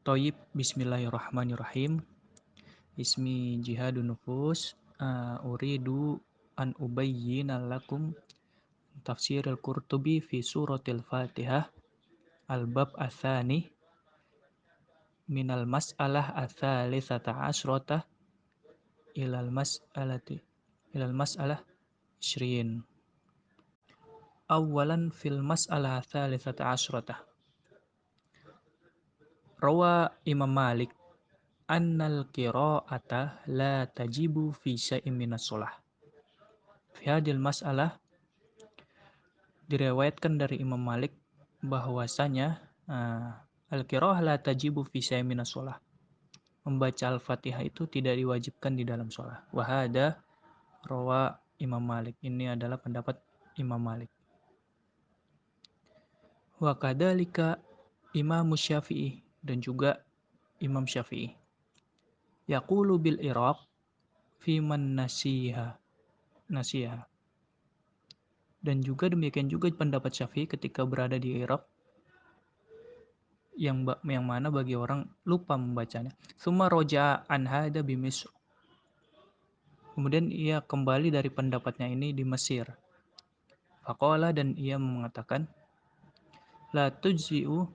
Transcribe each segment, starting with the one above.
Toyib, bismillahirrahmanirrahim. Ismi jihadun nufus. Uridu an ubayyina lakum tafsir al-Qurtubi fi suratil Fatihah al-bab athani minal mas'alah athalisata asrota ilal mas'alati ilal mas'alah isyrin. Awalan fil mas'alah athalisata asrota. Rawa Imam Malik annal qira'ata la tajibu fi syai'in minas shalah. Fi hadil mas'alah diriwayatkan dari Imam Malik bahwasanya al-qira'ah la tajibu fi syai'in minas shalah. Membaca Al-Fatihah itu tidak diwajibkan di dalam shalah. Wa hada rawa Imam Malik. Ini adalah pendapat Imam Malik. Wa kadzalika Imam Syafi'i dan juga Imam Syafi'i. Yaqulu bil iraq fi man nasiha. Dan juga demikian juga pendapat Syafi'i ketika berada di Irak yang mana bagi orang lupa membacanya. Summa roja'a an hada bi Misr. Kemudian ia kembali dari pendapatnya ini di Mesir. Faqala, dan ia mengatakan la tujzi'u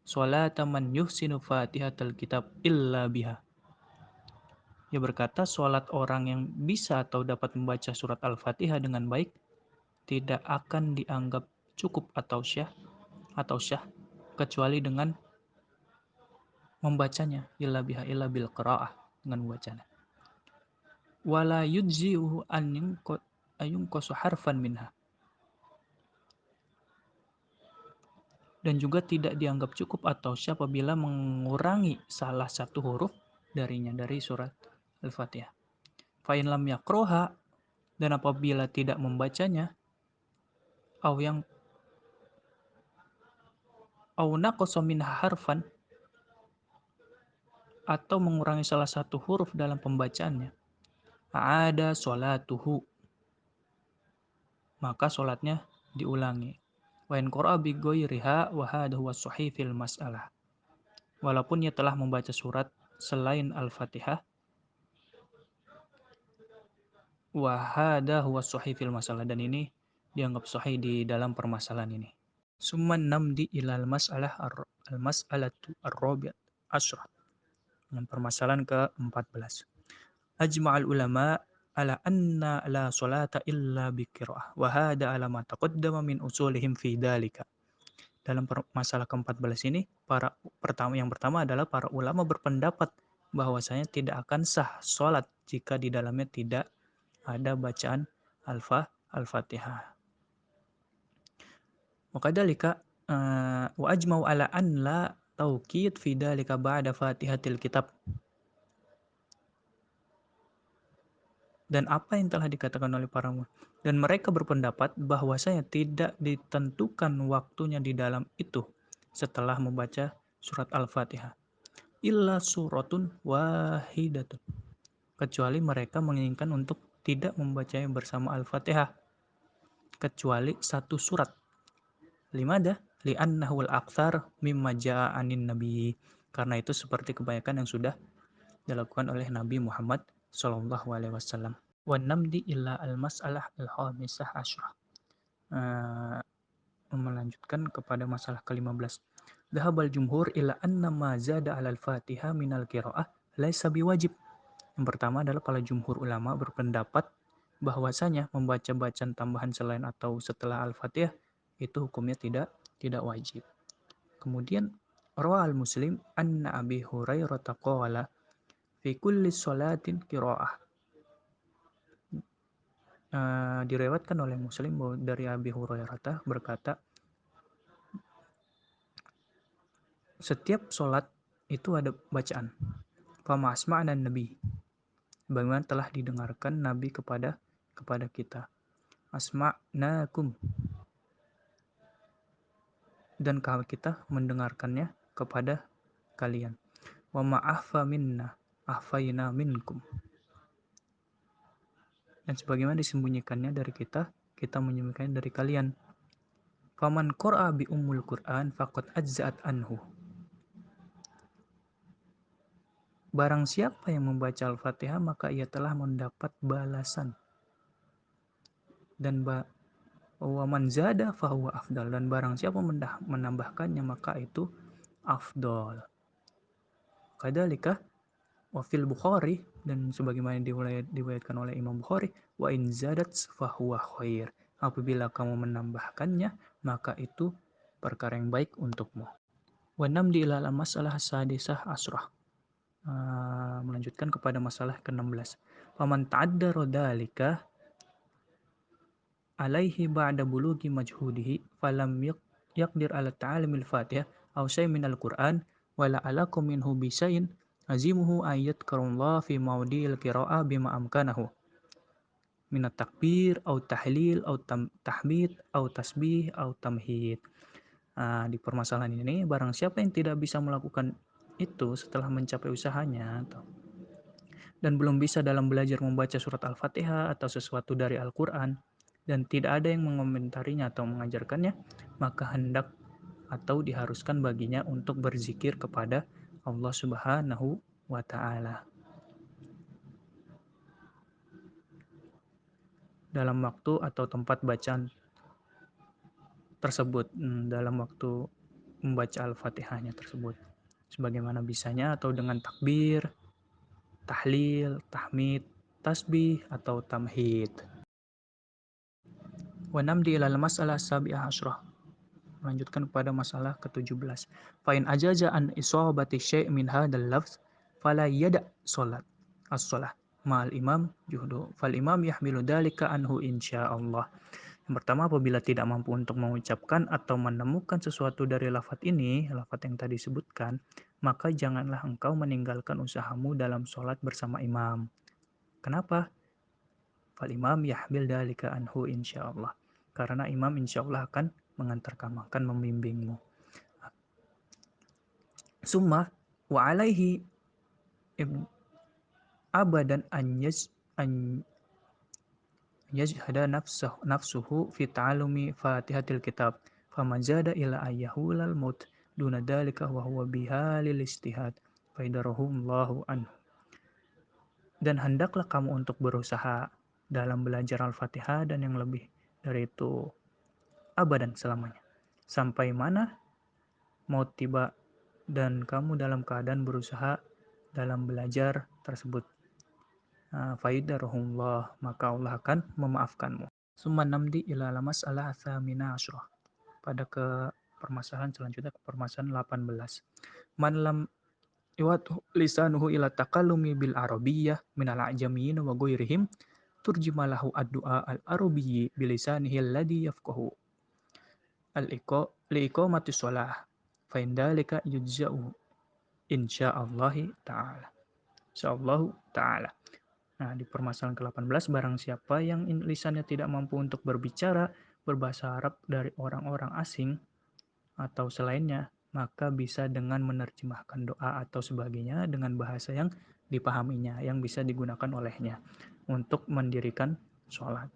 sholata man yuhsinu fatihatal kitab illa biha. Ia berkata sholat orang yang bisa atau dapat membaca surat Al-Fatihah dengan baik tidak akan dianggap cukup atau syah kecuali dengan membacanya, illa biha illa bil qiraah, dengan membacanya. Wala yujzi'uhu an yunqasu harfan minha. Dan juga tidak dianggap cukup atau syah apabila mengurangi salah satu huruf darinya dari surat Al-Fatihah. Fa in lam yaqroha, dan apabila tidak membacanya, au naqasa minha harfan, atau mengurangi salah satu huruf dalam pembacaannya, ada sholatuhu, maka sholatnya diulangi. Wa in qara'a bi ghairiha wa hadha huwa sahih fil mas'alah. Walaupun ia telah membaca surat selain Al-Fatihah, wa hadha huwa sahih fil masalah, dan ini dianggap sahih di dalam permasalahan ini. Summan namdi ilal mas'alah al-mas'alatu ar-rabi'ah asyrah. Dengan permasalahan ke-14. Ajma'al ulama ala anna la salata illa bi qiraah wa hada ala ma taqaddama min usulihim fi dalika. Dalam masalah ke-14 ini, yang pertama adalah para ulama berpendapat bahwasanya tidak akan sah salat jika di dalamnya tidak ada bacaan Al-Fatihah. Wa kadzalika wa ajma'u ala an la tauqid fi dalika ba'da Fatihatil kitab. Dan apa yang telah dikatakan oleh para ulama, dan mereka berpendapat bahwasanya tidak ditentukan waktunya di dalam itu setelah membaca surat Al-Fatihah. Illa suratun wahidatun. Kecuali mereka menginginkan untuk tidak membacanya bersama Al-Fatihah, kecuali satu surat. Limada? Li'annahu al-aktsar mimma ja'a anin nabi. Karena itu seperti kebanyakan yang sudah dilakukan oleh Nabi Muhammad SAW. Wan namdi illa al-mas'alah al-khamisah asyrah. Melanjutkan kepada masalah ke-15. Dhahabal jumhur ila anna ma zada 'alal Fatihah minal qiraah laisa biwajib. Yang pertama adalah para jumhur ulama berpendapat bahwasanya membaca bacaan tambahan selain atau setelah Al-Fatihah itu hukumnya tidak wajib. Kemudian rawal Muslim anna Abi Hurairah qala fi kulli sholatin qiraah. Direwatkan oleh Muslim dari Abi Hurairah berkata, setiap sholat itu ada bacaan. Fama asma'na nabi. Bagaimana telah didengarkan Nabi kepada kita. Asma'nakum. Dan kita mendengarkannya kepada kalian. Wa ma'ahfa minna ahfayna minkum. Dan sebagaimana disembunyikannya dari kita menyembunyikannya dari kalian. Faman qara'a bi ummul Qur'an faqad ajza'at anhu. Barang siapa yang membaca Al-Fatihah maka ia telah mendapat balasan. Dan wa man zada fahuwa afdal, dan barang siapa menambahkannya maka itu afdol. Kadzalika wa fil Bukhari, dan sebagaimana diriwayatkan oleh Imam Bukhari, wa in zadat fahuwa khair. Apabila kamu menambahkannya maka itu perkara yang baik untukmu. Wa namdi ila masalah sadisah asrah. Melanjutkan kepada masalah ke-16. Faman ta'addara dzalika alaihi ba'da bulughi majhudihi falam yaqdir ala ta'alimil fatihah aw syai' minal Qur'an wala alakum minhu bisain azimuhu ayat karullah fi maudil qira'ah bima amkanahu minat takbir aw tahlil aw tahmid aw tasbih aw tamhid. Di permasalahan ini, barang siapa yang tidak bisa melakukan itu setelah mencapai usahanya dan belum bisa dalam belajar membaca surat Al-Fatihah atau sesuatu dari Al-Quran, dan tidak ada yang mengomentarinya atau mengajarkannya, maka hendak atau diharuskan baginya untuk berzikir kepada Allah Subhanahu wa Ta'ala dalam waktu atau tempat bacaan tersebut, dalam waktu membaca Al-Fatihahnya tersebut, sebagaimana bisanya, atau dengan takbir, tahlil, tahmid, tasbih, atau tamhid. Wa namdi ilal mas'alah sabi'ah asyrah. Melanjutkan kepada masalah ke-17. Fa'in ajaza an isabati syai' min hadzal lafz fala yada' salat as-shalah ma'al imam juhdu fal imam yahmilu dzalika anhu insyaallah. Yang pertama, apabila tidak mampu untuk mengucapkan atau menemukan sesuatu dari lafaz ini, lafaz yang tadi disebutkan, maka janganlah engkau meninggalkan usahamu dalam sholat bersama imam. Kenapa? Fal imam yahmil dzalika anhu insyaallah. Karena imam insyaallah akan mengantarkan, akan membimbingmu. Summa wa alaihi abadan an yajhada nafsuhu fi ta'alumi fatihatil kitab faman zada ila ayyahulal maut duna dalika wa huwa bihalil istihad faidarahumullahu anhu. Dan hendaklah kamu untuk berusaha dalam belajar Al-Fatihah dan yang lebih dari itu abadan selamanya, sampai mana mau tiba dan kamu dalam keadaan berusaha dalam belajar tersebut. Faidarahumullah, maka Allah akan memaafkanmu. Summa namdi ila mas'alah tsamina asyrah. Pada ke permasalahan selanjutnya, ke permasalahan 18. Man lam iwatu lisanuhu ila takallumi bil arabiyyah minal ajamiyyin wa ghairihim turjimalahu ad-du'a al-arabiyyi bilisanihi alladhi yafqahu liiqamati shalah fa indalika yujza'u insyaallahi ta'ala. Insyaallahu ta'ala. Nah, di permasalahan ke-18, barang siapa yang lisannya tidak mampu untuk berbicara berbahasa Arab dari orang-orang asing atau selainnya, maka bisa dengan menerjemahkan doa atau sebagainya dengan bahasa yang dipahaminya, yang bisa digunakan olehnya untuk mendirikan sholat.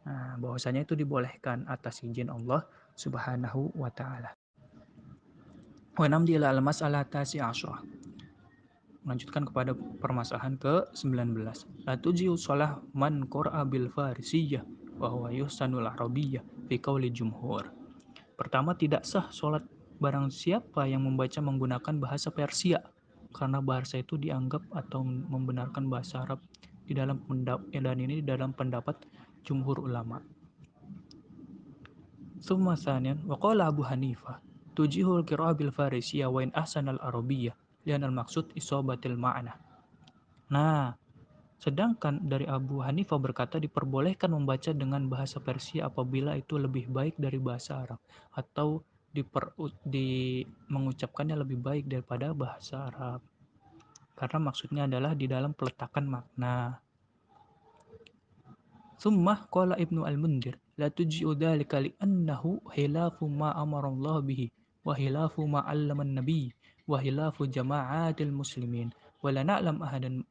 Nah, bahwasanya itu dibolehkan atas izin Allah Subhanahu wa Ta'ala. Wa namdi ila al-mas'alah tasi'ah asyrah. Melanjutkan kepada permasalahan ke-19. La tujiu shalah man qara'a bil farisiyah wa huwa yuhsanul arabiyyah fi qauli jumhur. Pertama, tidak sah sholat barang siapa yang membaca menggunakan bahasa Persia, karena bahasa itu dianggap atau membenarkan bahasa Arab di dalam dan ini di dalam pendapat jumhur ulama. Tsumma tsaniyan wa qala Abu Hanifah tujihul qira'ah bil farisiyah wa in ahsanal arabiyyah lian al maksud isobatil ma'na. Nah, sedangkan dari Abu Hanifah berkata diperbolehkan membaca dengan bahasa Persia apabila itu lebih baik dari bahasa Arab, atau mengucapkannya lebih baik daripada bahasa Arab. Karena maksudnya adalah di dalam peletakan makna. Tsumma qala Ibnu Al-Mundhir la tujzi'u dzalika li'annahu khilafu ma amara Allah bihi wa khilafu ma 'allama an-nabi wa khilafu jama'atil muslimin wa la na'lam ahadan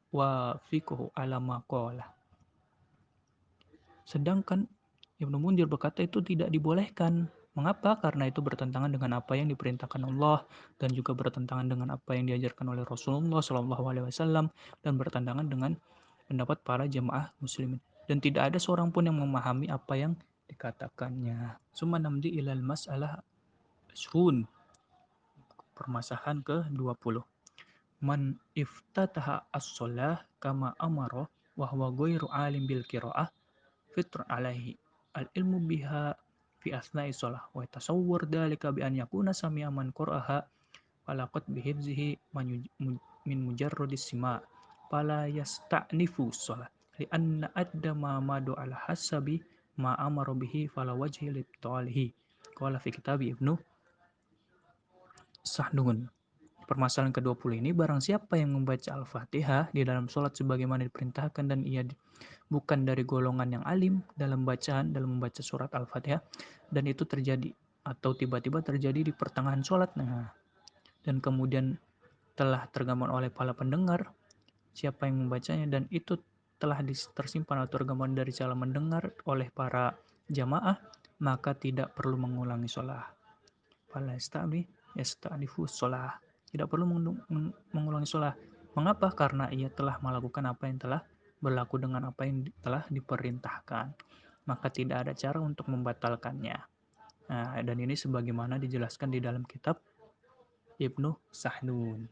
wa fiqhu ala maqalah. Sedangkan Ibnu Mundir berkata itu tidak dibolehkan Mengapa? Karena itu bertentangan dengan apa yang diperintahkan Allah dan juga bertentangan dengan apa yang diajarkan oleh Rasulullah Shallallahu Alaihi Wasallam dan bertentangan dengan pendapat para jemaah muslimin. Dan tidak ada seorang pun yang memahami apa yang dikatakannya. Summa namdi ilal mas'alah ashrun. Permasalahan ke-20. Man iftataha as-shalah kama amara wa huwa ghairu alim bil qiraah fitr alaihi al-ilmu biha fi asna'i shalah wa tasawwur dalika bi an yakuna sami'a man qara'aha falaqad bihifzihi min mujarradis sima fala yasta'nifu shalah li anna adda ma madu ala hasabi ma amara bihi fala wajhi li ibtalihi qala fi kitab Ibnu Sahnun. Permasalahan ke-20 ini, barang siapa yang membaca Al-Fatihah di dalam sholat sebagaimana diperintahkan dan ia bukan dari golongan yang alim dalam bacaan, dalam membaca surat Al-Fatihah, dan itu terjadi atau tiba-tiba terjadi di pertengahan sholat, nah, dan kemudian telah tergambar oleh para pendengar, siapa yang membacanya, dan itu telah tersimpan atau tergambar dari cara mendengar oleh para jamaah, maka tidak perlu mengulangi sholat. Fala yasta'nifu sholat. Tidak perlu mengulangi sholat. Mengapa? Karena ia telah melakukan apa yang telah berlaku dengan apa yang telah diperintahkan. Maka tidak ada cara untuk membatalkannya. Nah, dan ini sebagaimana dijelaskan di dalam kitab Ibnu Sahnun.